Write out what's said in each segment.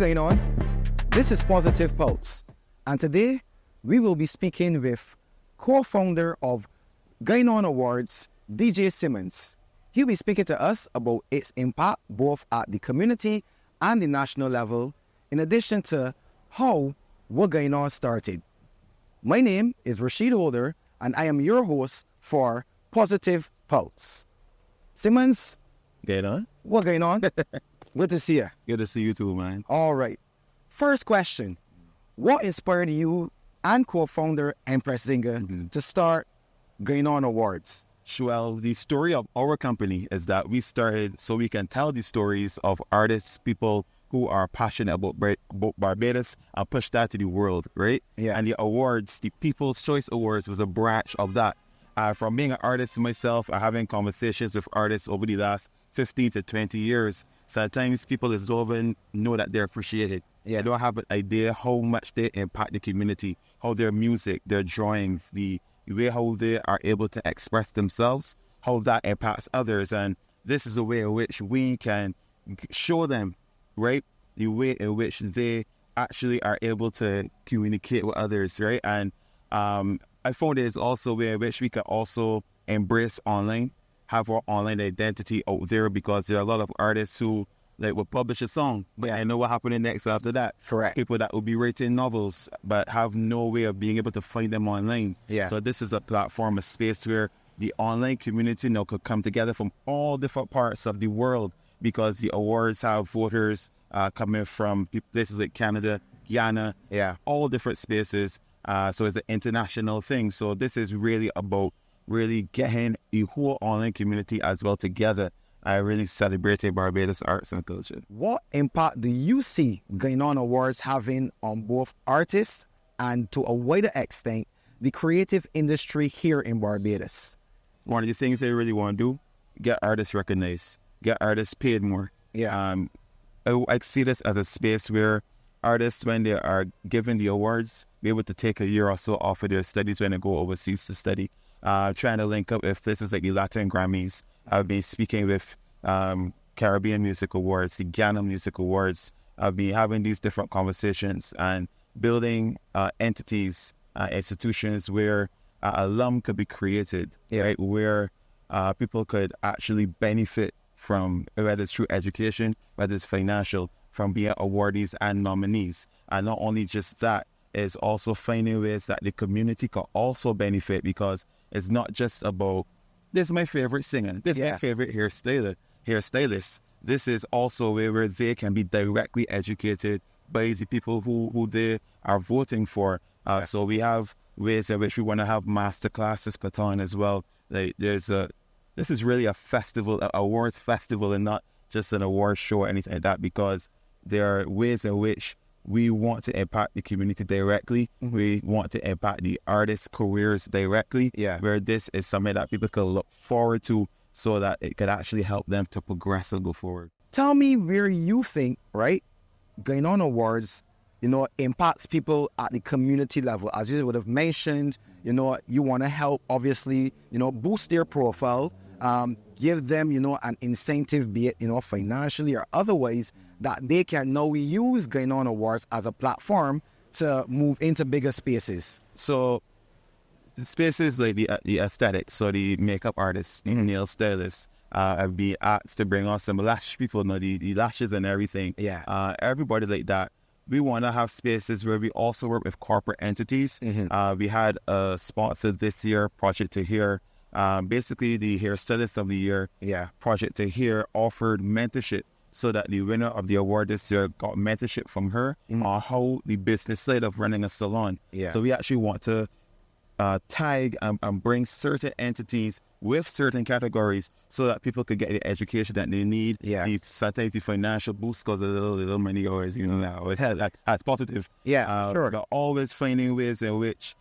going on? This is Positive Pulse, and today we will be speaking with co-founder of Going On Awards, DJ Simmons. He'll be speaking to us about its impact both at the community and the national level, in addition to how What Going On started. My name is Rashid Holder, and I am your host for Positive Pulse. Simmons, Going on? what going on? Good to see you. Good to see you too, man. All right. First question. What inspired you and co-founder Empress Zinger to start Going On Awards? Well, the story of our company is that we started so we can tell the stories of artists, people who are passionate about Barbados and push that to the world, right? Yeah. And the awards, the People's Choice Awards was a branch of that. From being an artist myself, having conversations with artists over the last 15 to 20 years, sometimes people don't even know that they're appreciated. Yeah. They don't have an idea how much they impact the community, how their music, their drawings, the way how they are able to express themselves, how that impacts others. And this is a way in which we can show them, right, the way in which they actually are able to communicate with others, right? And I found it is also a way in which we can also embrace online, have our online identity out there, because there are a lot of artists who will publish a song, but I know what happened next after that. Correct. People that will be writing novels, but have no way of being able to find them online. Yeah. So this is a platform, a space where the online community now could come together from all different parts of the world, because the awards have voters coming from places like Canada, Guyana, all different spaces. So it's an international thing. So this is really about really getting the whole online community as well together. I really celebrated Barbados arts and culture. What impact do you see Going On Awards having on both artists and, to a wider extent, the creative industry here in Barbados? One of the things I really want to do, get artists recognized, get artists paid more. Yeah. I see this as a space where artists, when they are given the awards, be able to take a year or so off of their studies when they go overseas to study. Trying to link up with places like the Latin Grammys. I've been speaking with Caribbean Music Awards, the Ghana Music Awards. I've been having these different conversations and building entities, institutions where alum could be created, right? Where people could actually benefit from, whether it's through education, whether it's financial, from being awardees and nominees. And not only just that, is also finding ways that the community can also benefit, because it's not just about, this is my favorite singer, this is my favorite hairstylist. This is also a way where they can be directly educated by the people who they are voting for. So we have ways in which we want to have master classes put on as well. This is really a festival, an awards festival, and not just an award show or anything like that, because there are ways in which we want to impact the community directly. We want to impact the artists' careers directly, where this is something that people can look forward to, so that it could actually help them to progress and go forward. Tell me where you think, right, Going On Awards, impacts people at the community level. As you would have mentioned, you want to help, obviously, boost their profile, give them, an incentive, be it, financially or otherwise, that they can now use Going On Awards as a platform to move into bigger spaces. So spaces like the aesthetics, so the makeup artists, nail stylists, have been asked to bring on some lash people, the lashes and everything. Everybody like that. We want to have spaces where we also work with corporate entities. We had a sponsor this year, Project to Hear. Basically, the hairstylist of the year, Project to Hear, offered mentorship, so that the winner of the award this year got mentorship from her on how the business side of running a salon. So we actually want to tag and bring certain entities with certain categories, so that people could get the education that they need. Sometimes the financial boost, because a little money always, now that's positive. Sure. But always finding ways in which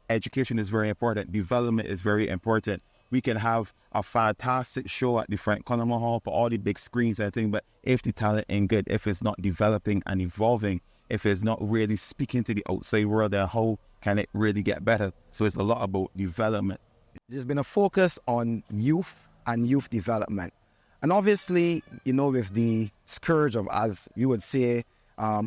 education is very important, development is very important. We can have a fantastic show at the Frank Coleman Hall for all the big screens and everything, but if the talent ain't good, if it's not developing and evolving, if it's not really speaking to the outside world, then how can it really get better? So it's a lot about development. There's been a focus on youth and youth development. And obviously, with the scourge of, as you would say,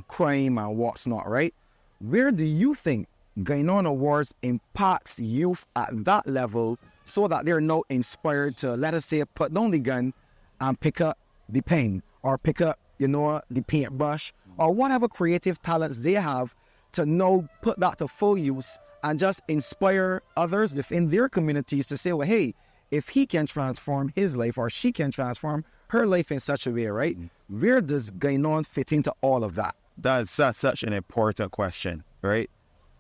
crime and what's not, right? Where do you think Gine Awards impacts youth at that level so that they're now inspired to, let us say, put down the gun and pick up the pen or pick up, the paintbrush or whatever creative talents they have to now put that to full use and just inspire others within their communities to say, well, hey, if he can transform his life or she can transform her life in such a way, right? Where does Gine fit into all of that? That's such an important question, right?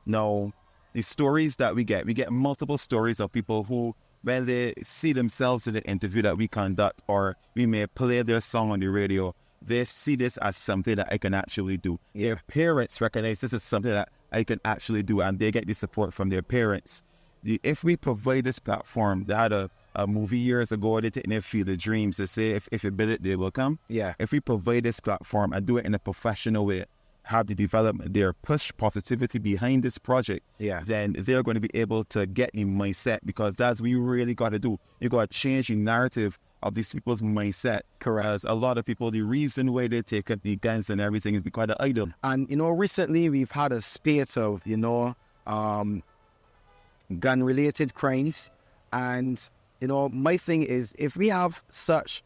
Now, the stories that we get multiple stories of people who, when they see themselves in the interview that we conduct or we may play their song on the radio, they see this as something that I can actually do. Yeah. Their parents recognize this as something that I can actually do, and they get the support from their parents. If we provide this platform, they had a movie years ago, they didn't feel the dreams. They say if you build it, they will come. Yeah. If we provide this platform and do it in a professional way, have the development there, push positivity behind this project, then they're going to be able to get the mindset, because that's what you really got to do. You got to change the narrative of these people's mindset. Correct. As a lot of people, the reason why they take up the guns and everything is because of idol. And, recently we've had a spate of, gun-related crimes. And, my thing is, if we have such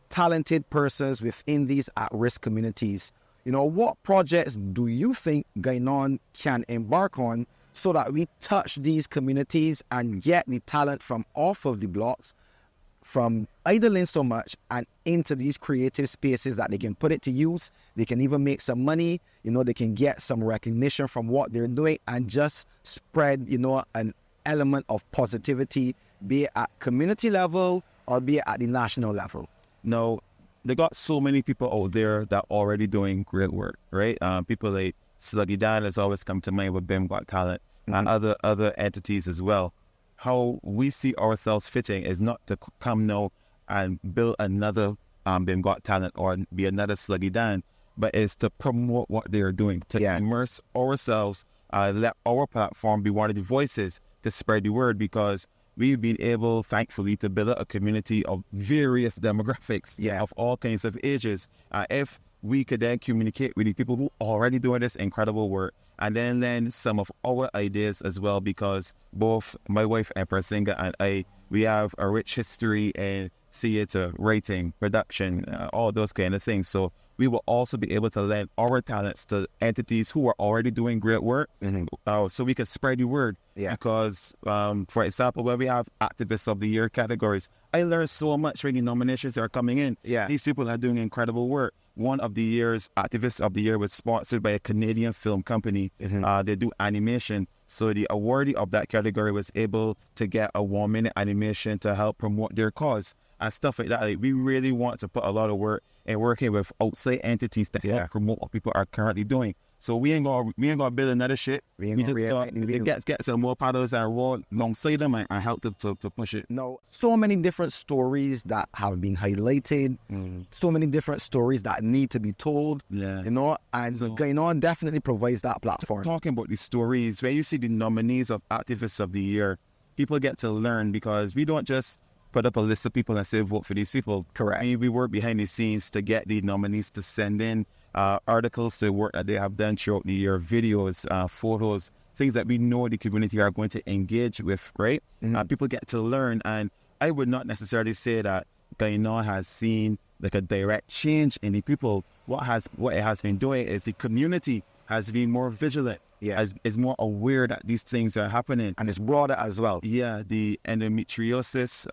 talented persons within these at-risk communities, what projects do you think Gine can embark on so that we touch these communities and get the talent from off of the blocks, from idling so much and into these creative spaces that they can put it to use, they can even make some money, they can get some recognition from what they're doing and just spread, an element of positivity, be it at community level or be it at the national level? No, they got so many people out there that are already doing great work, right? People like Sluggy Dan has always come to mind with BIM Got Talent, and other entities as well. How we see ourselves fitting is not to come now and build another BIM Got Talent or be another Sluggy Dan, but is to promote what they are doing, to immerse ourselves, let our platform be one of the voices to spread the word, because we've been able, thankfully, to build a community of various demographics, of all kinds of ages. If we could then communicate with the people who are already doing this incredible work, and then lend some of our ideas as well, because both my wife, Empress Singer, and I, we have a rich history in theater, writing, production, all those kind of things. So we will also be able to lend our talents to entities who are already doing great work, so we can spread the word. Because, for example, when we have Activists of the Year categories, I learned so much when the nominations are coming in. These people are doing incredible work. One of the year's Activists of the Year was sponsored by a Canadian film company. They do animation. So the awardee of that category was able to get a 1-minute animation to help promote their cause and stuff like that. Like, we really want to put a lot of work in working with outside entities to help promote what people are currently doing. So we ain't gonna build another shit. We just got get some more paddles and roll alongside them and help them to push it. No, so many different stories that have been highlighted, so many different stories that need to be told. And Gine definitely provides that platform. Talking about these stories, when you see the nominees of Activists of the Year, people get to learn, because we don't just put up a list of people and say vote for these people. Correct. I mean, we work behind the scenes to get the nominees to send in articles to work that they have done throughout the year, videos, photos, things that we know the community are going to engage with, right? People get to learn, and I would not necessarily say that Gine has seen like a direct change in the people. What it has been doing is the community has been more vigilant, is more aware that these things are happening. And it's broader as well. Yeah, the endometriosis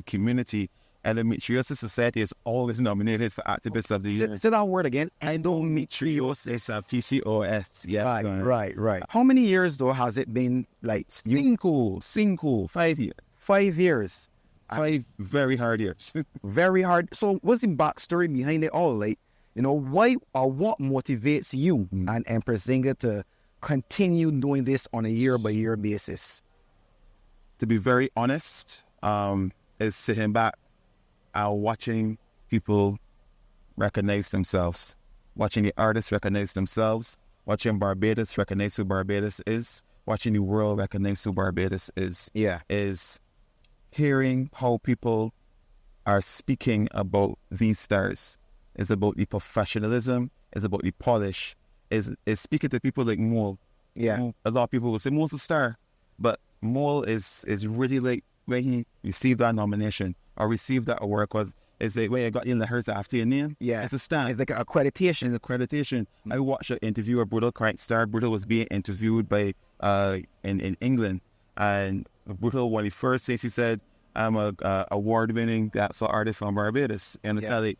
community, Endometriosis Society is always nominated for Activists of the Year. Say that word again. Endometriosis, PCOS. Yeah, right. How many years though has it been? Like Cinco, 5 years. 5 years. 5 very hard years. Very hard. So what's the backstory behind it all? Like, why or what motivates you and Empress Zinga to continue doing this on a year-by-year basis? To be very honest, is sitting back and watching people recognize themselves, watching the artists recognize themselves, watching Barbados recognize who Barbados is, watching the world recognize who Barbados is. Is hearing how people are speaking about these stars, It's about the professionalism. It's about the polish. It's speaking to people like Mole. Yeah. A lot of people will say Mole's a star, but Mole is really like when he received that nomination or received that award, because it's like when you got in the hearse after your name. Yeah. It's a stamp. It's like an accreditation. It's accreditation. I watched an interview of Brutal Current Star. Brutal was being interviewed by in England, and Brutal, one of the first things he said, I'm a award-winning dancehall artist from Barbados, and I tell you,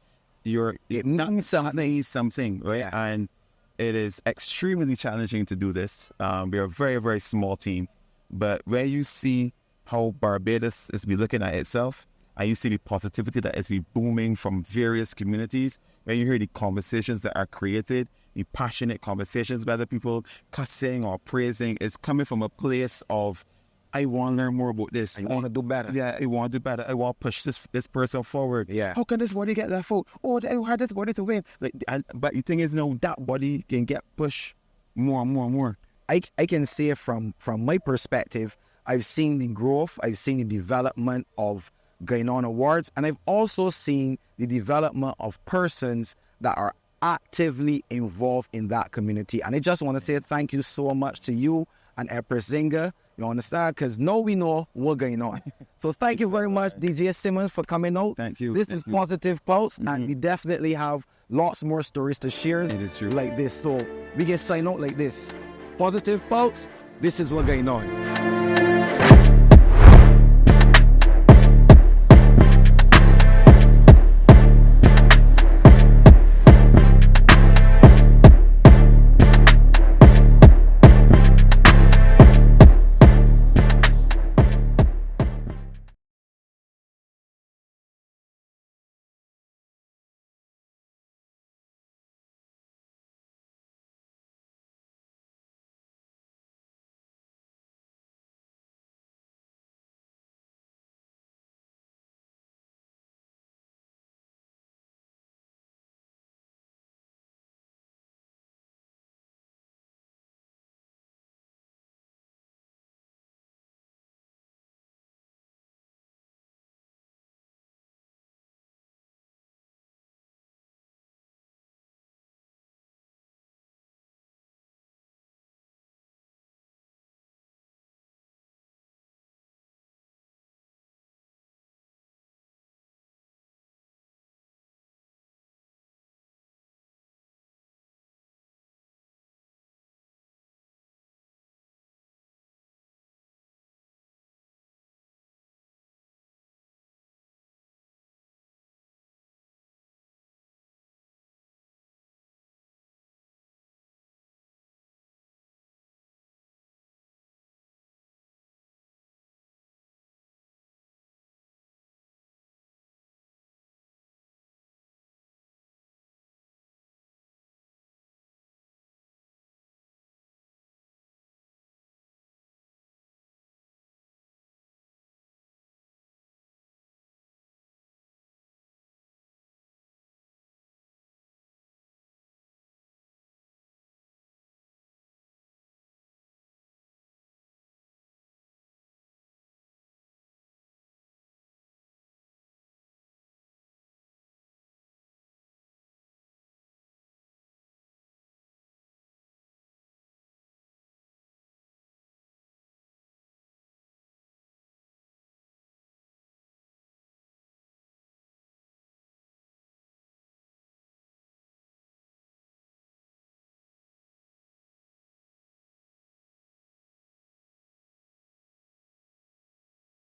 It means something, right? Yeah. And it is extremely challenging to do this. We're a very, very small team, but when you see how Barbados is be looking at itself, and you see the positivity that is be booming from various communities, when you hear the conversations that are created, the passionate conversations, whether people cussing or praising, is coming from a place of, I want to learn more about this. I want to do better. Yeah, I want to do better. I want to push this person forward. Yeah. How can this body get that vote? Oh, I had this body to win. But the thing is, that body can get pushed more and more and more. I can say from my perspective, I've seen the growth, I've seen the development of Gine Awards, and I've also seen the development of persons that are actively involved in that community. And I just want to say thank you so much to you and Empress Zinga, you understand? Because now we know what's going on. So thank you very much, DJ Simmons, for coming out. Thank you. This is Positive Pulse, and we definitely have lots more stories to share It is true. like this. So we can sign out like this. Positive Pulse, this is what's going on.